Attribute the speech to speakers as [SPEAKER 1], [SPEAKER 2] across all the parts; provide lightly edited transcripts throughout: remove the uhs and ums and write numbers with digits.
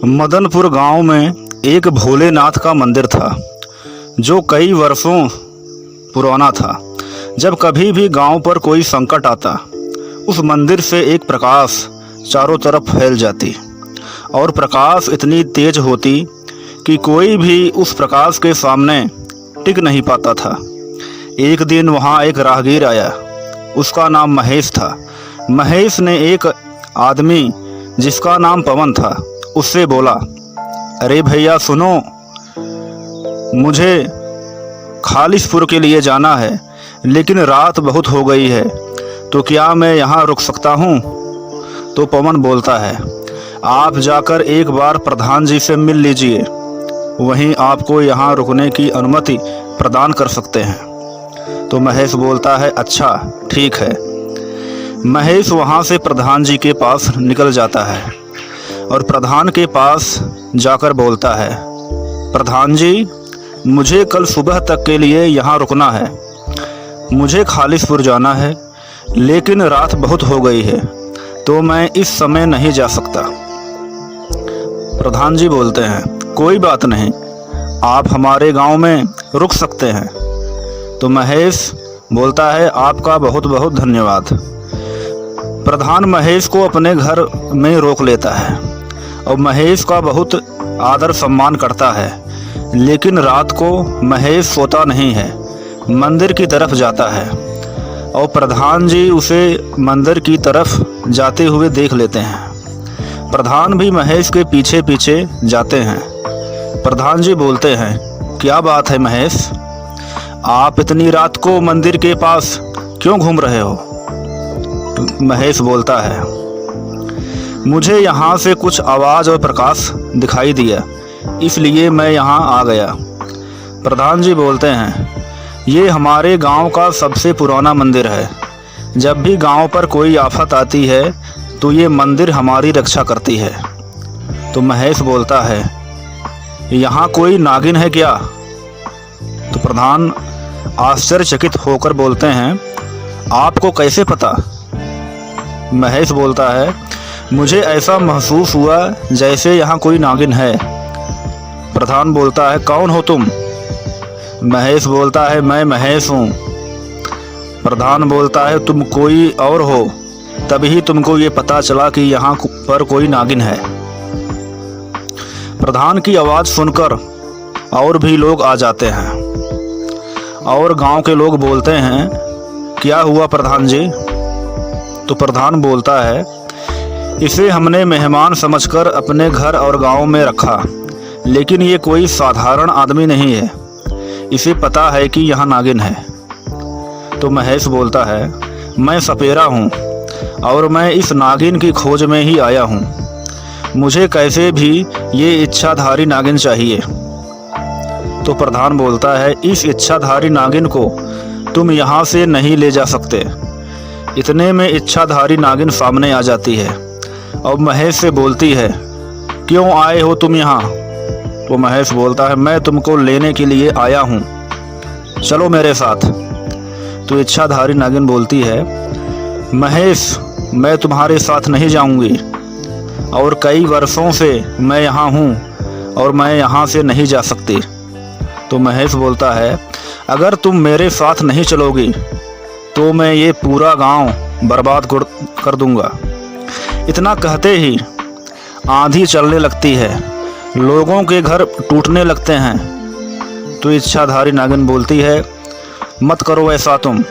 [SPEAKER 1] मदनपुर गांव में एक भोलेनाथ का मंदिर था जो कई वर्षों पुराना था। जब कभी भी गांव पर कोई संकट आता, उस मंदिर से एक प्रकाश चारों तरफ फैल जाती और प्रकाश इतनी तेज होती कि कोई भी उस प्रकाश के सामने टिक नहीं पाता था। एक दिन वहां एक राहगीर आया। उसका नाम महेश था। महेश ने एक आदमी जिसका नाम पवन था उससे बोला, अरे भैया सुनो, मुझे खालिशपुर के लिए जाना है, लेकिन रात बहुत हो गई है, तो क्या मैं यहाँ रुक सकता हूँ? तो पवन बोलता है, आप जाकर एक बार प्रधान जी से मिल लीजिए, वहीं आपको यहाँ रुकने की अनुमति प्रदान कर सकते हैं। तो महेश बोलता है, अच्छा ठीक है। महेश वहाँ से प्रधान जी के पास निकल जाता है और प्रधान के पास जाकर बोलता है, प्रधान जी, मुझे कल सुबह तक के लिए यहाँ रुकना है। मुझे खालिशपुर जाना है, लेकिन रात बहुत हो गई है, तो मैं इस समय नहीं जा सकता। प्रधान जी बोलते हैं, कोई बात नहीं, आप हमारे गांव में रुक सकते हैं। तो महेश बोलता है, आपका बहुत बहुत धन्यवाद। प्रधान महेश को अपने घर में रोक लेता है और महेश का बहुत आदर सम्मान करता है। लेकिन रात को महेश सोता नहीं है, मंदिर की तरफ जाता है और प्रधान जी उसे मंदिर की तरफ जाते हुए देख लेते हैं। प्रधान भी महेश के पीछे पीछे जाते हैं। प्रधान जी बोलते हैं, क्या बात है महेश, आप इतनी रात को मंदिर के पास क्यों घूम रहे हो? महेश बोलता है, मुझे यहाँ से कुछ आवाज़ और प्रकाश दिखाई दिया, इसलिए मैं यहाँ आ गया। प्रधान जी बोलते हैं, ये हमारे गांव का सबसे पुराना मंदिर है। जब भी गांव पर कोई आफत आती है तो ये मंदिर हमारी रक्षा करती है। तो महेश बोलता है, यहाँ कोई नागिन है क्या? तो प्रधान आश्चर्यचकित होकर बोलते हैं, आपको कैसे पता? महेश बोलता है, मुझे ऐसा महसूस हुआ जैसे यहाँ कोई नागिन है। प्रधान बोलता है, कौन हो तुम? महेश बोलता है, मैं महेश हूँ। प्रधान बोलता है, तुम कोई और हो, तभी तुमको ये पता चला कि यहाँ पर कोई नागिन है। प्रधान की आवाज़ सुनकर और भी लोग आ जाते हैं और गांव के लोग बोलते हैं, क्या हुआ प्रधान जी? तो प्रधान बोलता है, इसे हमने मेहमान समझकर अपने घर और गांव में रखा, लेकिन ये कोई साधारण आदमी नहीं है, इसे पता है कि यहाँ नागिन है। तो महेश बोलता है, मैं सपेरा हूँ और मैं इस नागिन की खोज में ही आया हूँ। मुझे कैसे भी ये इच्छाधारी नागिन चाहिए। तो प्रधान बोलता है, इस इच्छाधारी नागिन को तुम यहाँ से नहीं ले जा सकते। इतने में इच्छाधारी नागिन सामने आ जाती है और महेश से बोलती है, क्यों आए हो तुम यहाँ? तो महेश बोलता है, मैं तुमको लेने के लिए आया हूँ, चलो मेरे साथ। तो इच्छाधारी नागिन बोलती है, महेश, मैं तुम्हारे साथ नहीं जाऊँगी और कई वर्षों से मैं यहाँ हूँ और मैं यहाँ से नहीं जा सकती। तो महेश बोलता है, अगर तुम मेरे साथ नहीं चलोगी तो मैं ये पूरा गांव बर्बाद कर दूंगा। इतना कहते ही आंधी चलने लगती है, लोगों के घर टूटने लगते हैं। तो इच्छाधारी नागिन बोलती है, मत करो ऐसा तुम।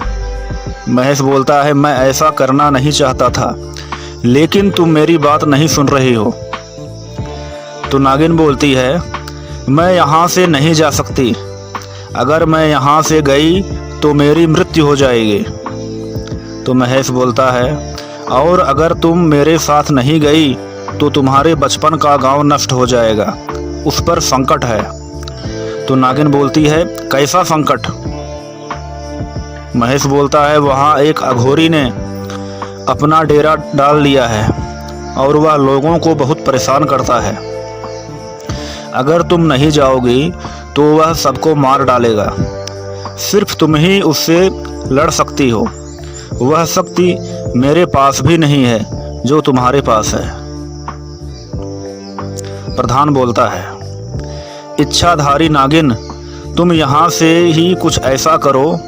[SPEAKER 1] महेश बोलता है, मैं ऐसा करना नहीं चाहता था, लेकिन तुम मेरी बात नहीं सुन रही हो। तो नागिन बोलती है, मैं यहाँ से नहीं जा सकती, अगर मैं यहाँ से गई तो मेरी मृत्यु हो जाएगी। तो महेश बोलता है, और अगर तुम मेरे साथ नहीं गई तो तुम्हारे बचपन का गांव नष्ट हो जाएगा, उस पर संकट है। तो नागिन बोलती है, कैसा संकट? महेश बोलता है, वहाँ एक अघोरी ने अपना डेरा डाल लिया है और वह लोगों को बहुत परेशान करता है। अगर तुम नहीं जाओगी तो वह सबको मार डालेगा। सिर्फ तुम ही उससे लड़ सकती हो। वह शक्ति मेरे पास भी नहीं है जो तुम्हारे पास है। प्रधान बोलता है, इच्छाधारी नागिन, तुम यहाँ से ही कुछ ऐसा करो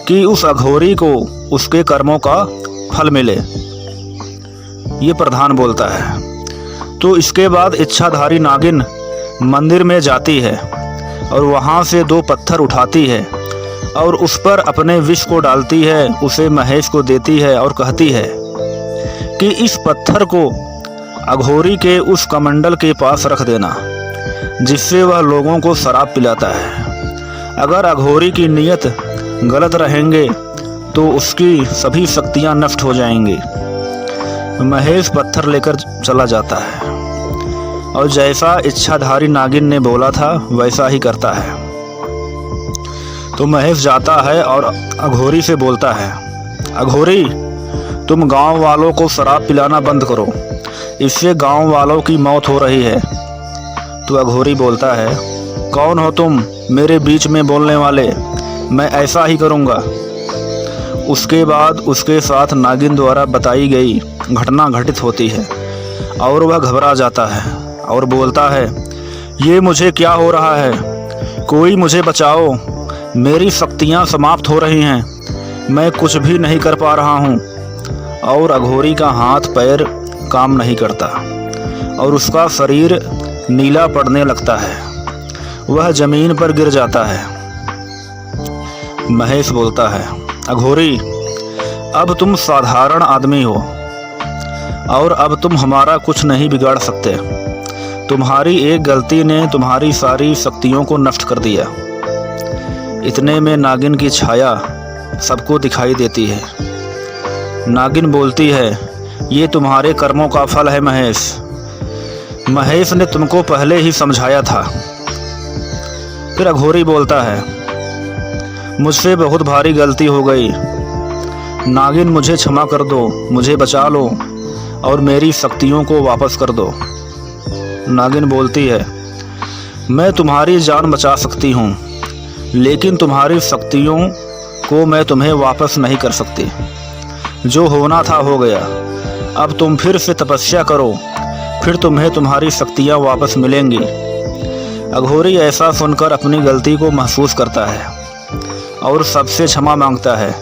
[SPEAKER 1] कि उस अघोरी को उसके कर्मों का फल मिले। ये प्रधान बोलता है। तो इसके बाद इच्छाधारी नागिन मंदिर में जाती है और वहाँ से 2 पत्थर उठाती है और उस पर अपने विष को डालती है, उसे महेश को देती है और कहती है कि इस पत्थर को अघोरी के उस कमंडल के पास रख देना, जिससे वह लोगों को शराब पिलाता है। अगर अघोरी की नियत गलत रहेंगे तो उसकी सभी शक्तियाँ नष्ट हो जाएंगी। महेश पत्थर लेकर चला जाता है और जैसा इच्छाधारी नागिन ने बोला था वैसा ही करता है। तो महेश जाता है और अघोरी से बोलता है, अघोरी, तुम गांव वालों को शराब पिलाना बंद करो, इससे गांव वालों की मौत हो रही है। तो अघोरी बोलता है, कौन हो तुम मेरे बीच में बोलने वाले, मैं ऐसा ही करूँगा। उसके बाद उसके साथ नागिन द्वारा बताई गई घटना घटित होती है और वह घबरा जाता है और बोलता है, ये मुझे क्या हो रहा है, कोई मुझे बचाओ, मेरी शक्तियाँ समाप्त हो रही हैं, मैं कुछ भी नहीं कर पा रहा हूँ। और अघोरी का हाथ पैर काम नहीं करता और उसका शरीर नीला पड़ने लगता है, वह जमीन पर गिर जाता है। महेश बोलता है, अघोरी, अब तुम साधारण आदमी हो और अब तुम हमारा कुछ नहीं बिगाड़ सकते। तुम्हारी एक गलती ने तुम्हारी सारी शक्तियों को नष्ट कर दिया। इतने में नागिन की छाया सबको दिखाई देती है। नागिन बोलती है, ये तुम्हारे कर्मों का फल है महेश। महेश ने तुमको पहले ही समझाया था। फिर अघोरी बोलता है, मुझसे बहुत भारी गलती हो गई, नागिन मुझे क्षमा कर दो, मुझे बचा लो और मेरी शक्तियों को वापस कर दो। नागिन बोलती है, मैं तुम्हारी जान बचा सकती हूँ, लेकिन तुम्हारी शक्तियों को मैं तुम्हें वापस नहीं कर सकती। जो होना था हो गया, अब तुम फिर से तपस्या करो, फिर तुम्हें तुम्हारी शक्तियाँ वापस मिलेंगी। अघोरी ऐसा सुनकर अपनी गलती को महसूस करता है और सबसे क्षमा मांगता है।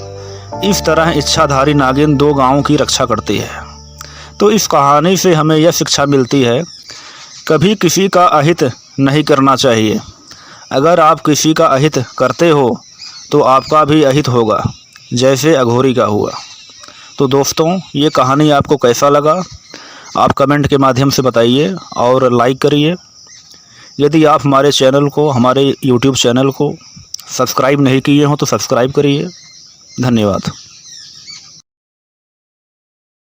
[SPEAKER 1] इस तरह इच्छाधारी नागिन 2 गांवों की रक्षा करती है। तो इस कहानी से हमें यह शिक्षा मिलती है, कभी किसी का अहित नहीं करना चाहिए। अगर आप किसी का अहित करते हो तो आपका भी अहित होगा, जैसे अघोरी का हुआ। तो दोस्तों, ये कहानी आपको कैसा लगा आप कमेंट के माध्यम से बताइए और लाइक करिए। यदि आप हमारे चैनल को, हमारे YouTube चैनल को सब्सक्राइब नहीं किए हो तो सब्सक्राइब करिए। धन्यवाद।